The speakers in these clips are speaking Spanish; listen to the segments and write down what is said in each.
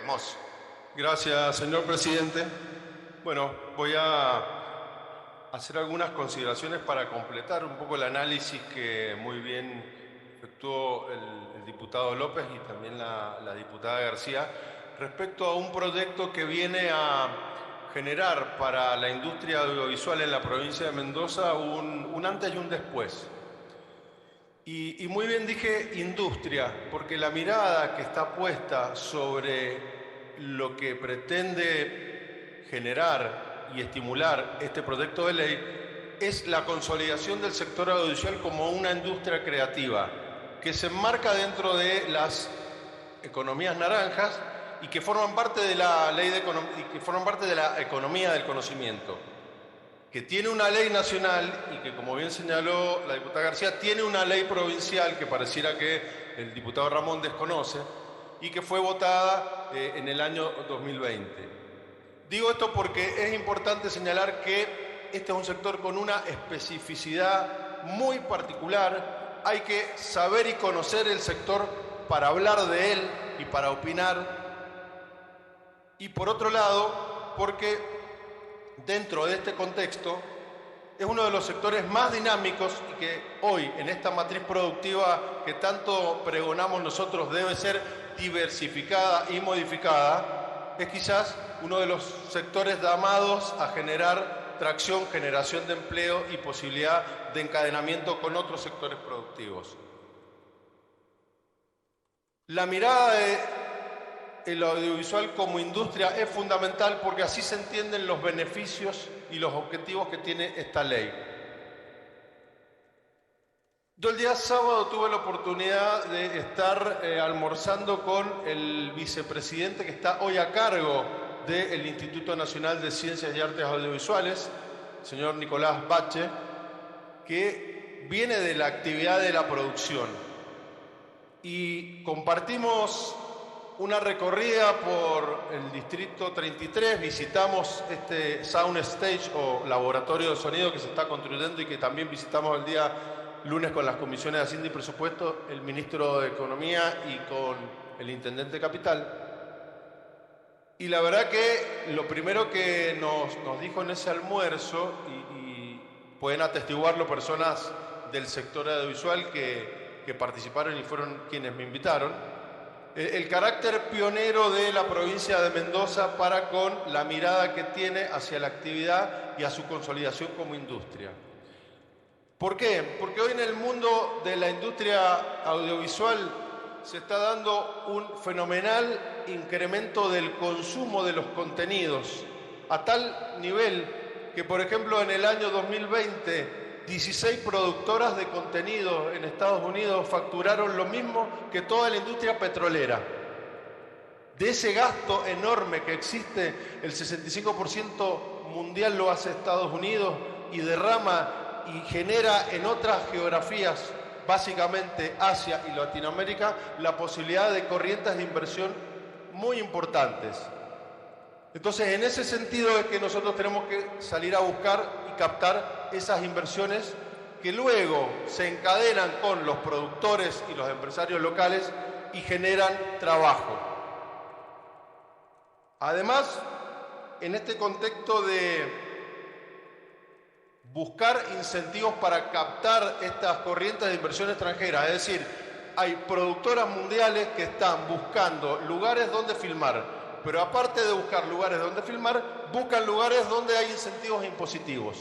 Moss. Gracias, señor presidente. Bueno, voy a hacer algunas consideraciones para completar un poco el análisis que muy bien efectuó el diputado López y también la diputada García respecto a un proyecto que viene a generar para la industria audiovisual en la provincia de Mendoza un antes y un después. Y muy bien dije industria, porque la mirada que está puesta sobre lo que pretende generar y estimular este proyecto de ley es la consolidación del sector audiovisual como una industria creativa que se enmarca dentro de las economías naranjas y que forman parte de la ley y que forman parte de la economía del conocimiento, que tiene una ley nacional y que, como bien señaló la diputada García, tiene una ley provincial que pareciera que el diputado Ramón desconoce y que fue votada en el año 2020. Digo esto porque es importante señalar que este es un sector con una especificidad muy particular. Hay que saber y conocer el sector para hablar de él y para opinar. Y por otro lado, porque dentro de este contexto es uno de los sectores más dinámicos y que hoy, en esta matriz productiva que tanto pregonamos nosotros debe ser diversificada y modificada, es quizás uno de los sectores llamados a generar tracción, generación de empleo y posibilidad de encadenamiento con otros sectores productivos. La mirada del audiovisual como industria es fundamental porque así se entienden los beneficios y los objetivos que tiene esta ley. Yo el día sábado tuve la oportunidad de estar almorzando con el vicepresidente que está hoy a cargo del Instituto Nacional de Ciencias y Artes Audiovisuales, el señor Nicolás Bache, que viene de la actividad de la producción. Y compartimos una recorrida por el Distrito 33, visitamos este Sound Stage o laboratorio de sonido que se está construyendo y que también visitamos el día lunes con las comisiones de Hacienda y Presupuesto, el ministro de Economía y con el intendente Capital. Y la verdad que lo primero que nos dijo en ese almuerzo, y pueden atestiguarlo personas del sector audiovisual que participaron y fueron quienes me invitaron, el carácter pionero de la provincia de Mendoza para con la mirada que tiene hacia la actividad y a su consolidación como industria. ¿Por qué? Porque hoy en el mundo de la industria audiovisual se está dando un fenomenal incremento del consumo de los contenidos, a tal nivel que, por ejemplo, en el año 2020, 16 productoras de contenido en Estados Unidos facturaron lo mismo que toda la industria petrolera. De ese gasto enorme que existe, el 65% mundial lo hace Estados Unidos y derrama y genera en otras geografías, básicamente Asia y Latinoamérica, la posibilidad de corrientes de inversión muy importantes. Entonces, en ese sentido es que nosotros tenemos que salir a buscar y captar esas inversiones que luego se encadenan con los productores y los empresarios locales y generan trabajo. Además, en este contexto de buscar incentivos para captar estas corrientes de inversión extranjera, es decir, hay productoras mundiales que están buscando lugares donde filmar, pero aparte de buscar lugares donde filmar, buscan lugares donde hay incentivos impositivos.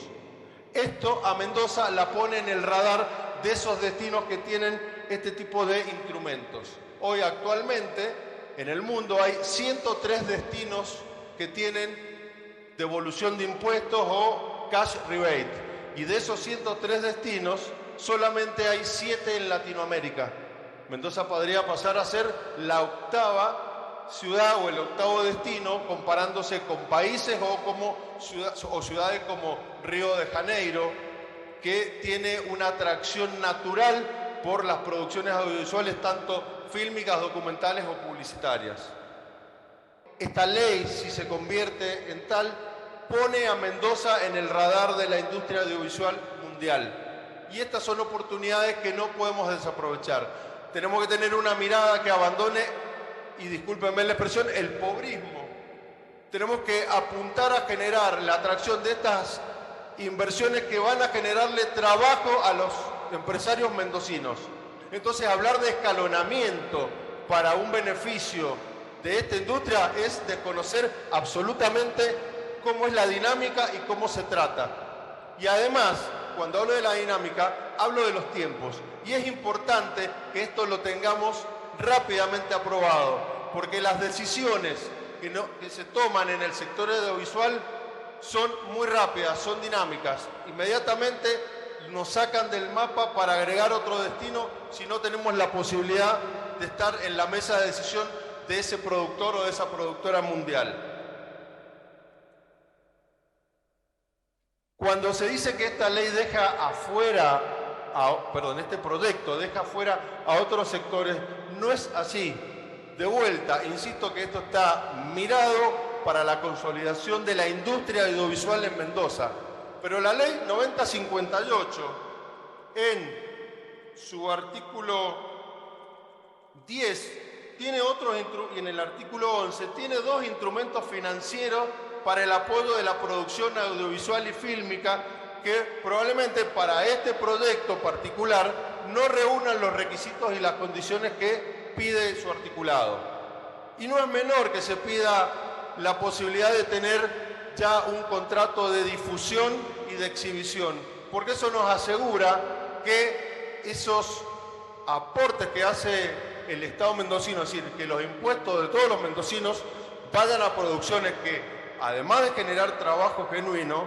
Esto a Mendoza la pone en el radar de esos destinos que tienen este tipo de instrumentos. Hoy actualmente en el mundo hay 103 destinos que tienen devolución de impuestos o cash rebate. Y de esos 103 destinos, solamente hay 7 en Latinoamérica. Mendoza podría pasar a ser la octava ciudad o el octavo destino comparándose con países o ciudades como Río de Janeiro, que tiene una atracción natural por las producciones audiovisuales, tanto fílmicas, documentales o publicitarias. Esta ley, si se convierte en tal, pone a Mendoza en el radar de la industria audiovisual mundial. Y estas son oportunidades que no podemos desaprovechar. Tenemos que tener una mirada que abandone y discúlpenme la expresión, el pobrismo. Tenemos que apuntar a generar la atracción de estas inversiones que van a generarle trabajo a los empresarios mendocinos. Entonces, hablar de escalonamiento para un beneficio de esta industria es desconocer absolutamente cómo es la dinámica y cómo se trata. Y además, cuando hablo de la dinámica, hablo de los tiempos. Y es importante que esto lo tengamos rápidamente aprobado, porque las decisiones que se toman en el sector audiovisual son muy rápidas, son dinámicas. Inmediatamente nos sacan del mapa para agregar otro destino si no tenemos la posibilidad de estar en la mesa de decisión de ese productor o de esa productora mundial. Cuando se dice que esta ley deja afuera, este proyecto deja afuera a otros sectores, no es así. De vuelta, insisto que esto está mirado para la consolidación de la industria audiovisual en Mendoza. Pero la ley 9058, en su artículo 10, tiene y en el artículo 11, tiene dos instrumentos financieros para el apoyo de la producción audiovisual y fílmica que probablemente para este proyecto particular no reúnan los requisitos y las condiciones que pide su articulado. Y no es menor que se pida la posibilidad de tener ya un contrato de difusión y de exhibición, porque eso nos asegura que esos aportes que hace el Estado mendocino, es decir, que los impuestos de todos los mendocinos vayan a producciones que, además de generar trabajo genuino,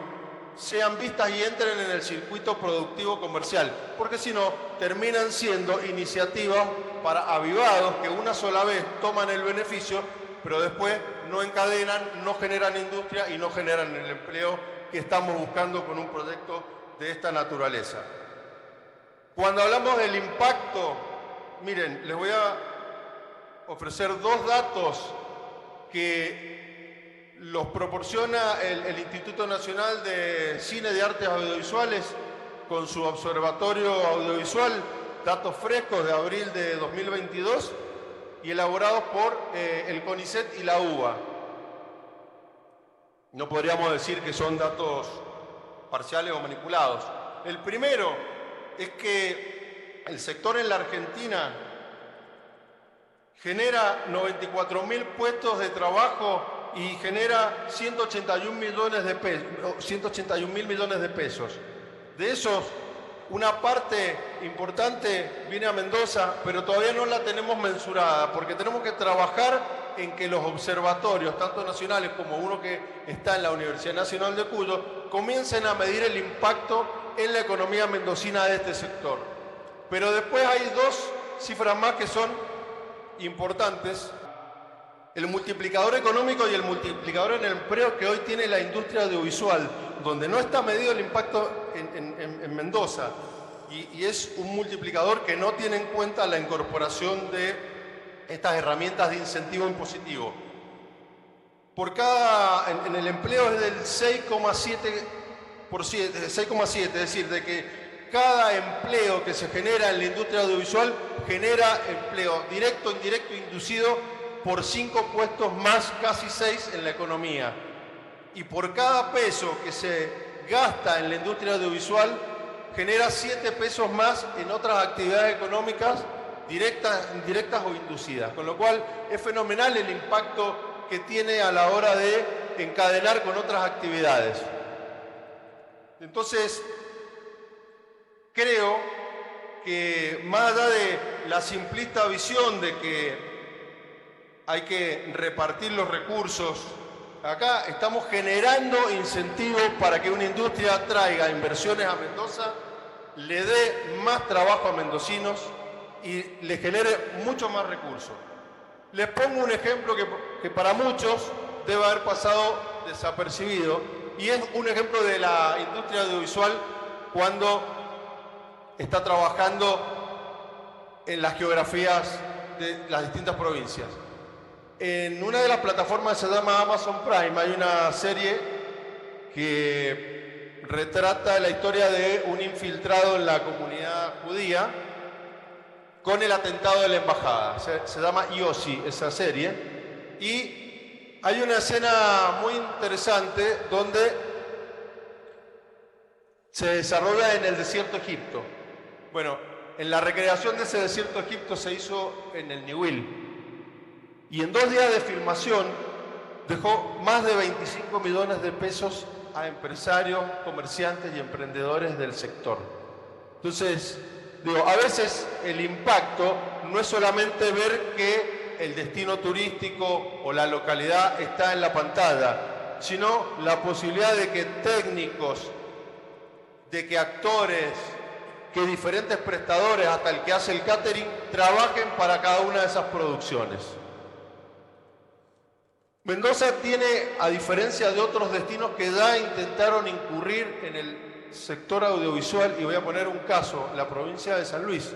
sean vistas y entren en el circuito productivo comercial, porque si no, terminan siendo iniciativas para avivados que una sola vez toman el beneficio, pero después no encadenan, no generan industria y no generan el empleo que estamos buscando con un proyecto de esta naturaleza. Cuando hablamos del impacto, miren, les voy a ofrecer dos datos que los proporciona el Instituto Nacional de Cine de Artes Audiovisuales con su observatorio audiovisual, datos frescos de abril de 2022 y elaborados por el CONICET y la UBA. No podríamos decir que son datos parciales o manipulados. El primero es que el sector en la Argentina genera 94.000 puestos de trabajo y genera 181.000 millones de pesos. De esos, una parte importante viene a Mendoza, pero todavía no la tenemos mensurada, porque tenemos que trabajar en que los observatorios, tanto nacionales como uno que está en la Universidad Nacional de Cuyo, comiencen a medir el impacto en la economía mendocina de este sector. Pero después hay dos cifras más que son importantes: el multiplicador económico y el multiplicador en el empleo que hoy tiene la industria audiovisual, donde no está medido el impacto en Mendoza, y es un multiplicador que no tiene en cuenta la incorporación de estas herramientas de incentivo impositivo. En el empleo es del 6,7%, es decir, de que cada empleo que se genera en la industria audiovisual genera empleo directo, indirecto, inducido por 5 puestos más, casi 6 en la economía. Y por cada peso que se gasta en la industria audiovisual, genera 7 pesos más en otras actividades económicas, directas, indirectas o inducidas. Con lo cual es fenomenal el impacto que tiene a la hora de encadenar con otras actividades. Entonces, creo que más allá de la simplista visión de que hay que repartir los recursos, acá estamos generando incentivos para que una industria traiga inversiones a Mendoza, le dé más trabajo a mendocinos y le genere mucho más recursos. Les pongo un ejemplo que para muchos debe haber pasado desapercibido, y es un ejemplo de la industria audiovisual cuando está trabajando en las geografías de las distintas provincias. En una de las plataformas que se llama Amazon Prime hay una serie que retrata la historia de un infiltrado en la comunidad judía con el atentado de la embajada. Se llama Yossi esa serie. Y hay una escena muy interesante donde se desarrolla en el desierto de Egipto. Bueno, en la recreación de ese desierto de Egipto se hizo en el Niwil. Y en 2 días de filmación dejó más de 25 millones de pesos a empresarios, comerciantes y emprendedores del sector. Entonces, digo, a veces el impacto no es solamente ver que el destino turístico o la localidad está en la pantalla, sino la posibilidad de que técnicos, de que actores, que diferentes prestadores, hasta el que hace el catering, trabajen para cada una de esas producciones. Mendoza tiene, a diferencia de otros destinos que ya intentaron incurrir en el sector audiovisual, y voy a poner un caso, la provincia de San Luis.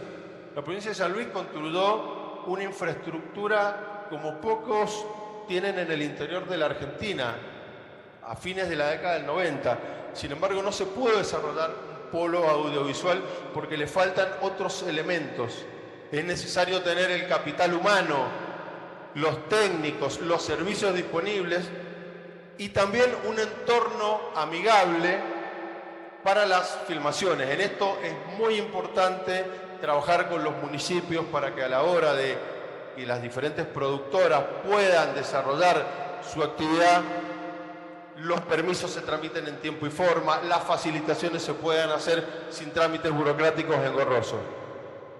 La provincia de San Luis construyó una infraestructura como pocos tienen en el interior de la Argentina, a fines de la década del 90. Sin embargo, no se pudo desarrollar un polo audiovisual porque le faltan otros elementos. Es necesario tener el capital humano, los técnicos, los servicios disponibles y también un entorno amigable para las filmaciones. En esto es muy importante trabajar con los municipios para que a la hora de que las diferentes productoras puedan desarrollar su actividad, los permisos se tramiten en tiempo y forma, las facilitaciones se puedan hacer sin trámites burocráticos engorrosos.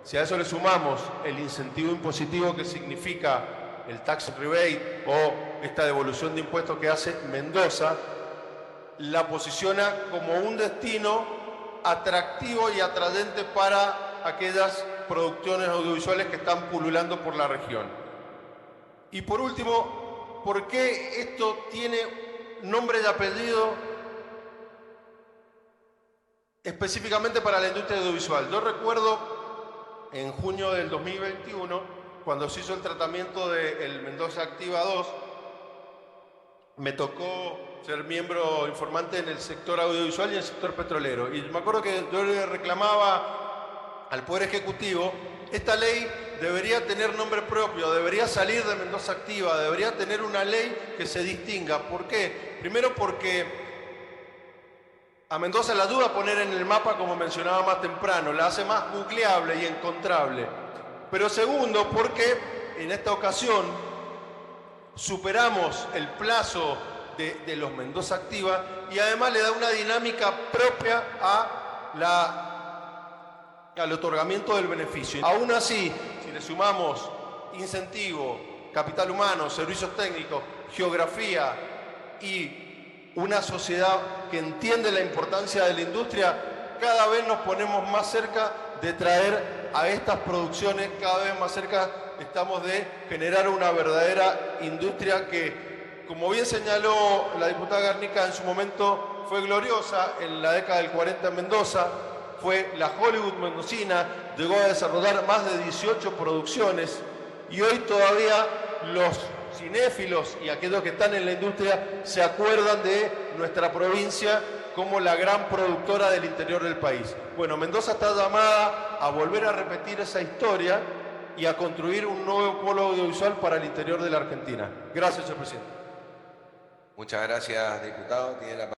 Si a eso le sumamos el incentivo impositivo que significa el tax rebate o esta devolución de impuestos que hace Mendoza, la posiciona como un destino atractivo y atrayente para aquellas producciones audiovisuales que están pululando por la región. Y por último, ¿por qué esto tiene nombre y apellido específicamente para la industria audiovisual? Yo recuerdo en junio del 2021, cuando se hizo el tratamiento del Mendoza Activa 2, me tocó ser miembro informante en el sector audiovisual y en el sector petrolero. Y me acuerdo que yo le reclamaba al Poder Ejecutivo, esta ley debería tener nombre propio, debería salir de Mendoza Activa, debería tener una ley que se distinga. ¿Por qué? Primero porque a Mendoza la ayuda a poner en el mapa, como mencionaba más temprano, la hace más googleable y encontrable. Pero segundo, porque en esta ocasión superamos el plazo de los Mendoza Activa y además le da una dinámica propia al otorgamiento del beneficio. Aún así, si le sumamos incentivo, capital humano, servicios técnicos, geografía y una sociedad que entiende la importancia de la industria, cada vez nos ponemos más cerca de traer a estas producciones, cada vez más cerca estamos de generar una verdadera industria que, como bien señaló la diputada Garnica, en su momento fue gloriosa en la década del 40 en Mendoza, fue la Hollywood mendocina, llegó a desarrollar más de 18 producciones y hoy todavía los cinéfilos y aquellos que están en la industria se acuerdan de nuestra provincia como la gran productora del interior del país. Bueno, Mendoza está llamada a volver a repetir esa historia y a construir un nuevo polo audiovisual para el interior de la Argentina. Gracias, señor presidente. Muchas gracias, diputado. Tiene la palabra.